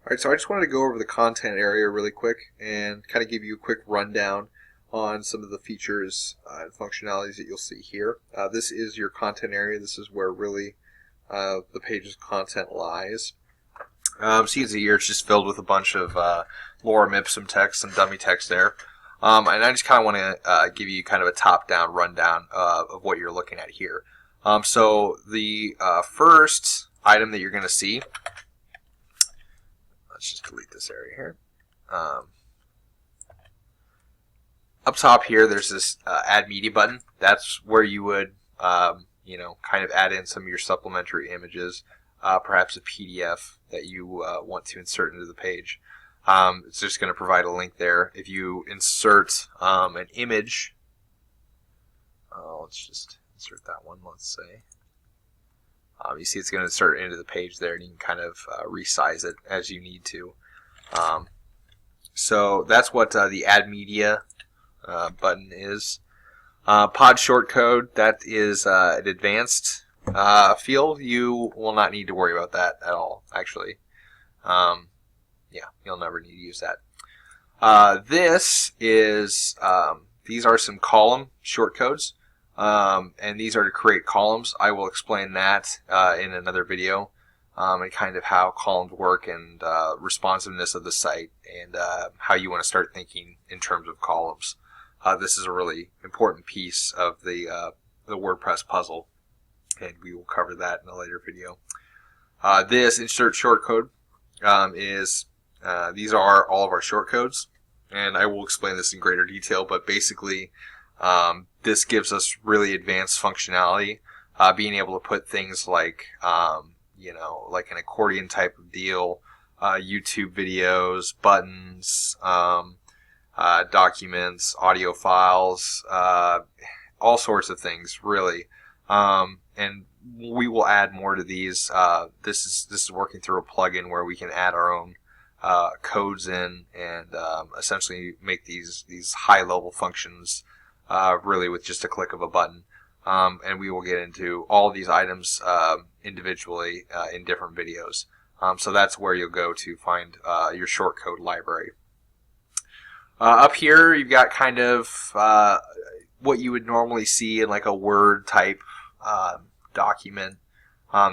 Alright, so I just wanted to go over the content area really quick and kind of give you a quick rundown on some of the features and functionalities that you'll see here. This is your content area. This is where really the page's content lies. So you can see here it's just filled with a bunch of lorem ipsum text, some dummy text there. And I just kind of want to give you kind of a top-down rundown of what you're looking at here. So the first item that you're going to see, let's just delete this area here. Up top here, there's this Add Media button. That's where you would, kind of add in some of your supplementary images, perhaps a PDF that you want to insert into the page. It's just going to provide a link there. If you insert an image, let's just insert that one, let's say. You see it's going to insert into the page there, and you can kind of resize it as you need to. So that's what the Add Media button is. Pod shortcode, that is an advanced field. You will not need to worry about that at all, actually. Yeah, you'll never need to use that. These are some column shortcodes. And these are to create columns. I will explain that in another video, and kind of how columns work and responsiveness of the site, and how you want to start thinking in terms of columns. This is a really important piece of the WordPress puzzle, and we will cover that in a later video. This insert shortcode these are all of our shortcodes, and I will explain this in greater detail, but basically this gives us really advanced functionality, being able to put things like, like an accordion type of deal, YouTube videos, buttons, documents, audio files, all sorts of things, really. And we will add more to these. This is working through a plugin where we can add our own codes in and essentially make these high-level functions really with just a click of a button. And we will get into all of these items individually in different videos. So that's where you'll go to find your shortcode library. Up here, you've got kind of what you would normally see in like a Word type document.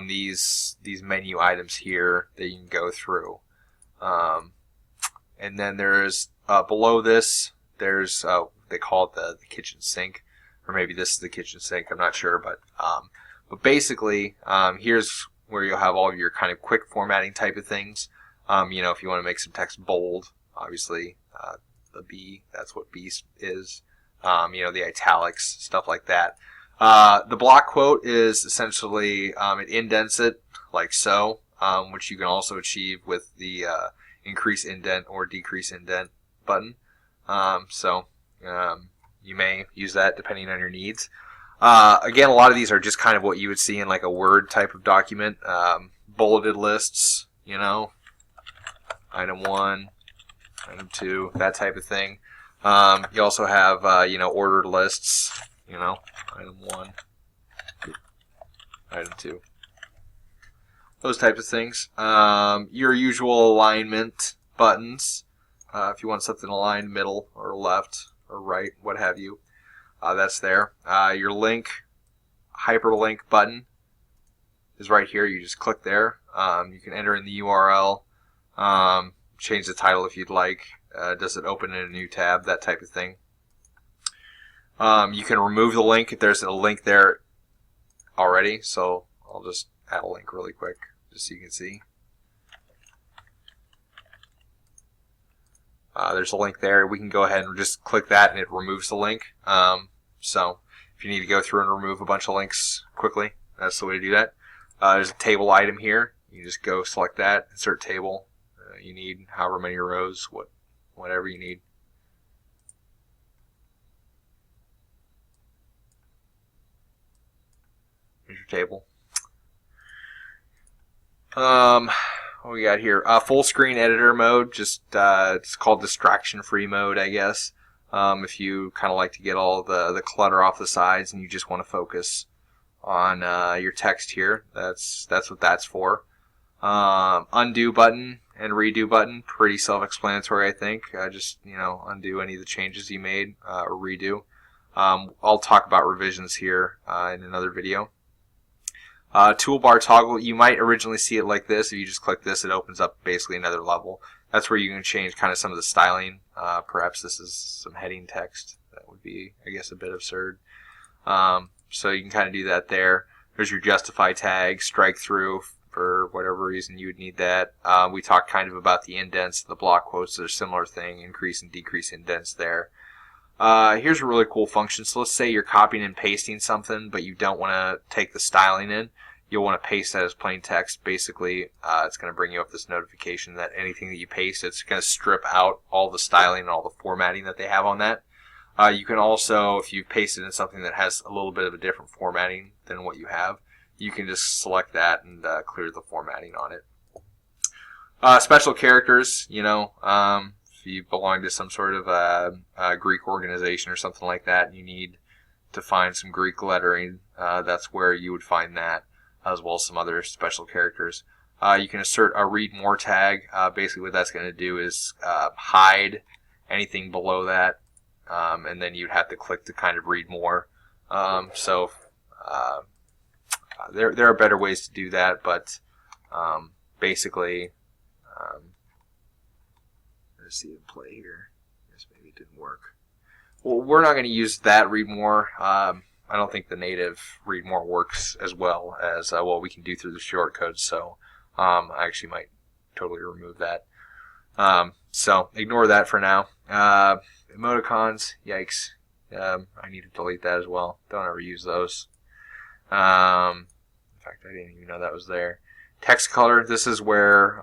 These menu items here that you can go through. And then there's below this, there's they call it the kitchen sink, or maybe this is the kitchen sink, I'm not sure, but basically here's where you'll have all of your kind of quick formatting type of things. If you want to make some text bold, obviously the B, that's what B is. The italics, stuff like that. The block quote is essentially it indents it like so, which you can also achieve with the increase indent or decrease indent button. You may use that depending on your needs. Again, a lot of these are just kind of what you would see in like a Word type of document. Bulleted lists, item 1, item 2, that type of thing. You also have, ordered lists, item 1, item 2. Those types of things. Your usual alignment buttons. If you want something aligned middle or left or right, what have you, that's there. Your link, hyperlink button is right here. You just click there. You can enter in the URL, change the title if you'd like. Does it open in a new tab, that type of thing. You can remove the link if there's a link there already, so I'll just add a link really quick just so you can see. There's a link there. We can go ahead and just click that and it removes the link. So if you need to go through and remove a bunch of links quickly, that's the way to do that. There's a table item here. You just go select that, insert table. You need however many rows, whatever you need. Here's your table. What we got here? Full screen editor mode. Just it's called distraction free mode, I guess. If you kind of like to get all the clutter off the sides and you just want to focus on your text here, that's what that's for. Undo button. and redo button, pretty self-explanatory, I think. Just, undo any of the changes you made or redo. I'll talk about revisions here in another video. Toolbar toggle, you might originally see it like this. If you just click this, it opens up basically another level. That's where you can change kind of some of the styling. Perhaps this is some heading text. That would be, I guess, a bit absurd. So you can kind of do that there. There's your justify tag, strike through for whatever reason you would need that. We talked kind of about the indents, the block quotes. They're a similar thing, increase and decrease indents there. Here's a really cool function. So let's say you're copying and pasting something, but you don't want to take the styling in. You'll want to paste that as plain text. Basically, it's going to bring you up this notification that anything that you paste, it's going to strip out all the styling and all the formatting that they have on that. You can also, if you paste it in something that has a little bit of a different formatting than what you have, you can just select that and clear the formatting on it. Special characters, if you belong to some sort of Greek organization or something like that, and you need to find some Greek lettering, that's where you would find that, as well as some other special characters. You can assert a read more tag. Basically what that's going to do is hide anything below that, and then you'd have to click to kind of read more. There are better ways to do that, but basically, let's see it play here. I guess maybe it didn't work. Well, we're not going to use that read more. I don't think the native read more works as well as what we can do through the shortcodes, so I actually might totally remove that. So ignore that for now. Emoticons, yikes. I need to delete that as well. Don't ever use those. In fact, I didn't even know that was there. Text color, this is where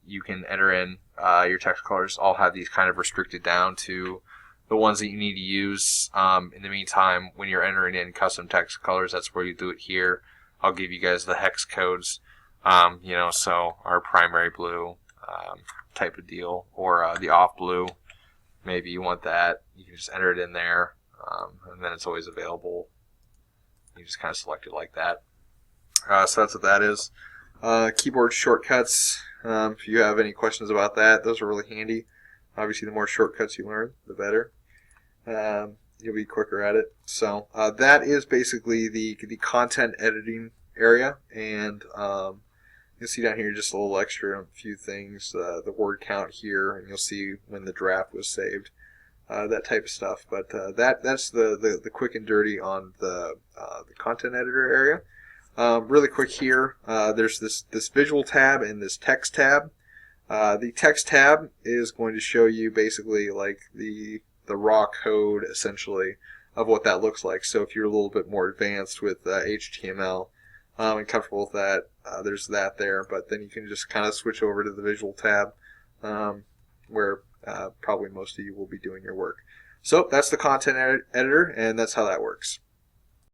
you can enter in your text colors. All have these kind of restricted down to the ones that you need to use. In the meantime, when you're entering in custom text colors, that's where you do it here. I'll give you guys the hex codes, so our primary blue type of deal, or the off blue. Maybe you want that. You can just enter it in there, and then it's always available. You just kind of select it like that. So that's what that is. Keyboard shortcuts. If you have any questions about that, those are really handy. Obviously, the more shortcuts you learn, the better. You'll be quicker at it. So that is basically the content editing area. And you'll see down here just a little extra, a few things. The word count here, and you'll see when the draft was saved. That type of stuff. But that's the quick and dirty on the content editor area. Really quick here, there's this visual tab and this text tab. The text tab is going to show you basically like the raw code essentially of what that looks like. So if you're a little bit more advanced with HTML and comfortable with that, there's that there. But then you can just kind of switch over to the visual tab where probably most of you will be doing your work. So that's the content editor, and that's how that works.